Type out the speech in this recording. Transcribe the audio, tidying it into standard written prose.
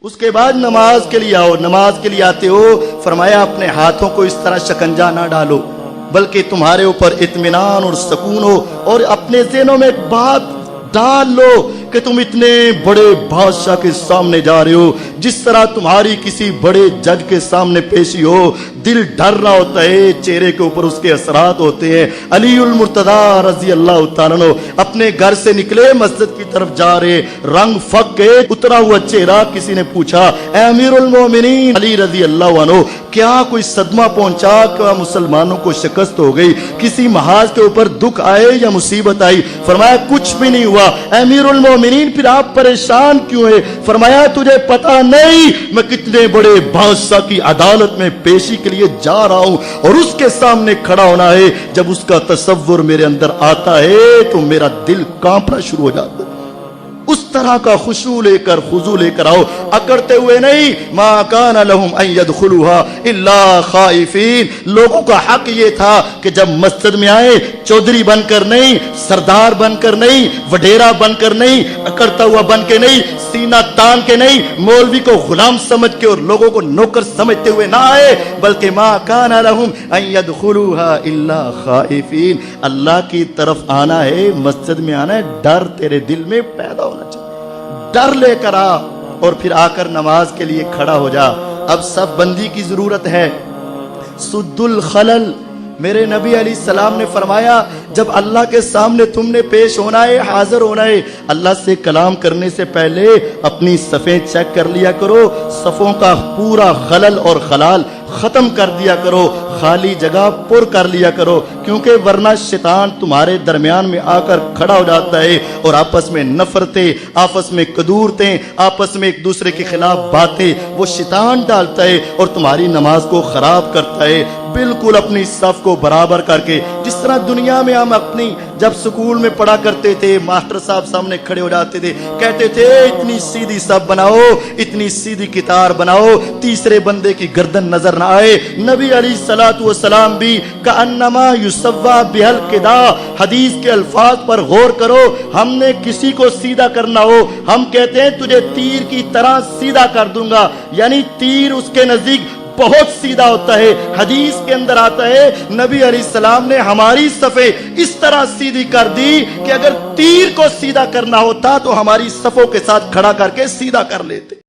اس کے بعد نماز کے لیے آؤ، نماز کے لیے آتے ہو، فرمایا اپنے ہاتھوں کو اس طرح شکنجا نہ ڈالو، بلکہ تمہارے اوپر اطمینان اور سکون ہو، اور اپنے ذہنوں میں ایک بات ڈال لو کہ تم اتنے بڑے بادشاہ کے سامنے جا رہے ہو، جس طرح تمہاری کسی بڑے جج کے سامنے پیشی ہو، دل ڈر رہا ہوتا ہے، چہرے کے اوپر اس کے اثرات ہوتے ہیں۔ علی المرتضی رضی اللہ تعالیٰ عنہ اپنے گھر سے نکلے، مسجد کی طرف جا رہے، رنگ پھک گئے، اترا ہوا چہرہ، کسی نے پوچھا اے امیر المومنین علی رضی اللہ عنہ، کیا کوئی صدمہ پہنچا، کیا مسلمانوں کو شکست ہو گئی، کسی محاذ کے اوپر دکھ آئے یا مصیبت آئی؟ فرمایا کچھ بھی نہیں ہوا۔ امیر المومنین پھر آپ پریشان کیوں ہیں؟ فرمایا تجھے پتا نہیں میں کتنے بڑے بادشاہ کی عدالت میں پیشی کے لیے جا رہا ہوں، اور اس کے سامنے کھڑا ہونا ہے، جب اس کا تصور میرے اندر آتا ہے تو میرا دل کانپنا شروع ہو جاتا ہے۔ اس طرح کا خشوع لے کر، خضوع لے کر آؤ، اکڑتے ہوئے نہیں۔ ما کان لهم ان يدخلوها الا خائفین، لوگوں کا حق یہ تھا کہ جب مسجد میں آئے، چودھری بن کر نہیں، سردار بن کر نہیں، وڈیرا بن کر نہیں، اکڑتا ہوا بن کے نہیں، سینہ تان کے نہیں، مولوی کو غلام سمجھ کے اور لوگوں کو نوکر سمجھتے ہوئے نہ آئے، بلکہ ما کان لهم ان يدخلوها الا خائفین، اللہ کی طرف آنا ہے، مسجد میں آنا ہے، ڈر تیرے دل میں پیدا ہونا چاہیے، ڈر لے کر آ، اور پھر آ کر نماز کے لیے کھڑا ہو جا۔ اب صف بندی کی ضرورت ہے، سد الخلل۔ میرے نبی علیہ السلام نے فرمایا جب اللہ کے سامنے تم نے پیش ہونا ہے، حاضر ہونا ہے، اللہ سے کلام کرنے سے پہلے اپنی صفیں چیک کر لیا کرو، صفوں کا پورا خلل اور خلال ختم کر دیا کرو، خالی جگہ پر کر لیا کرو، کیونکہ ورنہ شیطان تمہارے درمیان میں آ کر کھڑا ہو جاتا ہے، اور آپس میں نفرتیں، آپس میں قدورتیں، آپس میں ایک دوسرے کے خلاف باتیں وہ شیطان ڈالتا ہے اور تمہاری نماز کو خراب کرتا ہے۔ بالکل اپنی صف کو برابر کر کے، جس طرح دنیا میں ہم اپنی جب سکول میں پڑھا کرتے تھے، ماسٹر صاحب سامنے کھڑے ہو جاتے تھے، کہتے تھے اتنی سیدھی صف بناؤ، اتنی سیدھی قطار بناؤ، تیسرے بندے کی گردن نظر نہ آئے۔ نبی علیہ الصلوۃ والسلام بھی کأنما یسویٰ بها القداء، حدیث کے الفاظ پر غور کرو، ہم نے کسی کو سیدھا کرنا ہو، ہم کہتے ہیں تجھے تیر کی طرح سیدھا کر دوں گا، یعنی تیر اس کے نزدیک بہت سیدھا ہوتا ہے۔ حدیث کے اندر آتا ہے نبی علیہ السلام نے ہماری صفیں اس طرح سیدھی کر دی کہ اگر تیر کو سیدھا کرنا ہوتا تو ہماری صفوں کے ساتھ کھڑا کر کے سیدھا کر لیتے۔